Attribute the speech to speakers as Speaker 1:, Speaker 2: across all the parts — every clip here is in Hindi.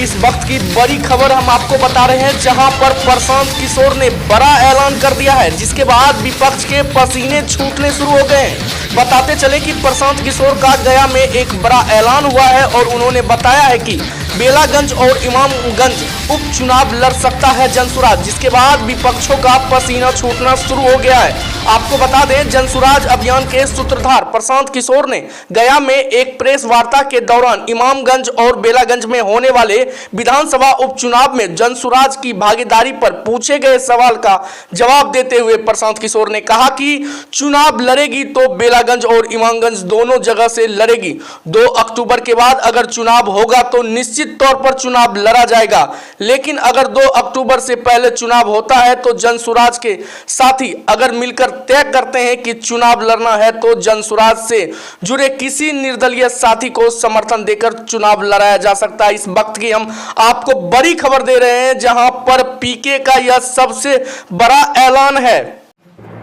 Speaker 1: इस वक्त की बड़ी खबर हम आपको बता रहे हैं, जहां पर प्रशांत किशोर ने बड़ा ऐलान कर दिया है, जिसके बाद विपक्ष के पसीने छूटने शुरू हो गए हैं। बताते चले कि प्रशांत किशोर का गया में एक बड़ा ऐलान हुआ है और उन्होंने बताया है कि बेलागंज और इमामगंज उपचुनाव लड़ सकता है जनसुराज, जिसके बाद विपक्षों का पसीना छूटना शुरू हो गया है। आपको बता दें, जनसुराज अभियान के सूत्रधार प्रशांत किशोर ने गया में एक प्रेस वार्ता के दौरान इमामगंज और बेलागंज में होने वाले विधानसभा उपचुनाव में जनसुराज की भागीदारी पर पूछे गए सवाल का जवाब देते हुए प्रशांत किशोर ने कहा कि चुनाव लड़ेगी तो बेलागंज और इमामगंज दोनों जगह से लड़ेगी। 2 अक्टूबर के बाद अगर चुनाव होगा तो निश्चित तौर पर चुनाव लड़ा जाएगा, लेकिन अगर 2 अक्टूबर से पहले चुनाव होता है तो जनसुराज के साथी अगर मिलकर तय करते हैं कि चुनाव लड़ना है तो जनसुराज से जुड़े किसी निर्दलीय साथी को समर्थन देकर चुनाव लड़ाया जा सकता है। इस वक्त की हम आपको बड़ी खबर दे रहे हैं, जहां पर पीके का यह सबसे बड़ा ऐलान है।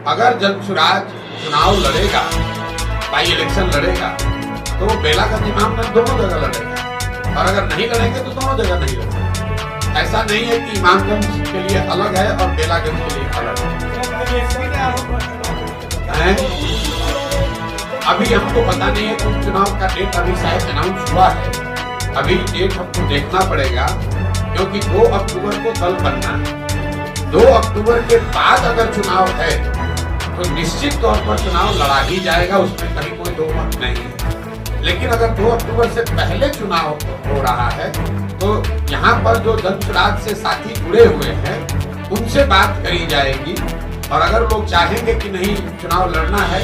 Speaker 2: अगर जनसुराज चुनाव लड़ेगा, बाई इलेक्शन लड़ेगा, तो वो बेलागंज इमामगंज दोनों जगह लड़ेगा, और अगर नहीं लड़ेंगे तो दोनों जगह नहीं लड़ेंगे। ऐसा नहीं है कि इमामगंज के लिए अलग है और बेलागंज के लिए अलग है। अभी हमको पता नहीं है कि चुनाव का डेट अभी शायद अनाउंस हुआ है। अभी डेट हमको देखना पड़ेगा, क्योंकि 2 अक्टूबर को दल बनना है। 2 अक्टूबर के बाद अगर चुनाव है तो निश्चित तौर पर चुनाव लड़ा ही जाएगा, उसमें कहीं कोई दो मत नहीं है। लेकिन अगर 2 अक्टूबर से पहले चुनाव हो रहा है तो यहाँ पर जो जनसुराज से साथी जुड़े हुए हैं उनसे बात करी जाएगी, और अगर लोग चाहेंगे कि नहीं चुनाव लड़ना है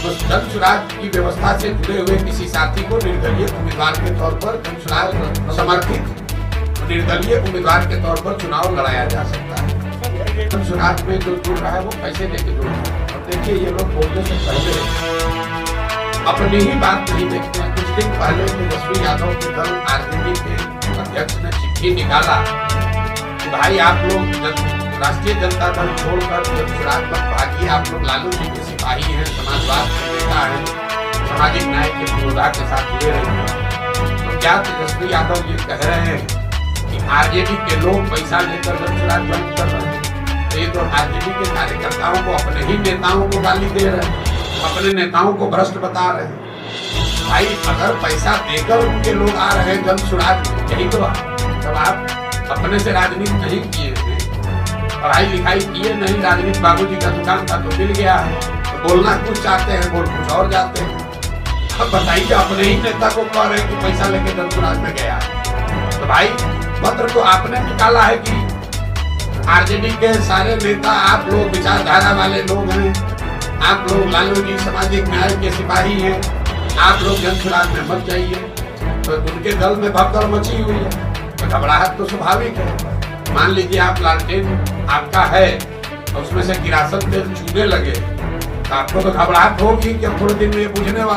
Speaker 2: तो जनसुराज की व्यवस्था से जुड़े हुए किसी साथी को निर्दलीय उम्मीदवार के तौर पर, जनसुराज समर्थित निर्दलीय उम्मीदवार के तौर पर चुनाव लड़ाया जा सकता है। जनसुराज में जो जुड़ रहा है वो पैसे लेके जुड़ रहा है। और देखिए, ये लोग बोलने से पहले अपनी ही बात नहीं देखते हैं। कुछ दिन पहले तेजस्वी यादव के दल आरजेडी के अध्यक्ष ने चिट्ठी निकाला कि भाई आप लोग राष्ट्रीय जनता दल छोड़कर जनसुराज पर भागिए, आप लोग लालू जी के सिपाही हैं, समाजवाद के नेता हैं, सामाजिक न्याय के विरोधा के साथ जुड़े रहे हैं। तो क्या तेजस्वी यादव ये कह रहे हैं कि आरजेडी के लोग पैसा लेकर जनसुराज ज्वाइन कर रहे हैं? तो ये तो आरजेडी के कार्यकर्ताओं को, अपने ही नेताओं को गाली दे रहे हैं, अपने नेताओं को भ्रष्ट बता रहे हैं। भाई, अगर पैसा देकर उनके लोग आ रहे हैं जनसुराज, यही तो जब आप अपने से राजनीति नहीं किए हैं, पढ़ाई लिखाई किए नहीं, राजनीति बाबूजी का दुकान था तो मिल गया है, तो बोलना कुछ चाहते हैं, बोल कुछ और जाते हैं। अब बताइए, अपने ही नेता को कह रहे हैं कि पैसा लेके जनसुराज में गया है। तो भाई, पत्र तो आपने निकाला है कि आरजेडी के सारे नेता आप लोग विचारधारा वाले लोग हैं, आप लोग लालू जी सामाजिक न्याय के सिपाही हैं, आप लोग जनसुराज में मत जाइए। तो उनके दल में भगदड़ मची हुई है, तो घबराहट तो स्वाभाविक है। मान लीजिए आप लालटेन आपका है और उसमें से किरासन तेल छूने लगे तो आपको तो घबराहट होगी कि अब थोड़े दिन में ये बुझने वाला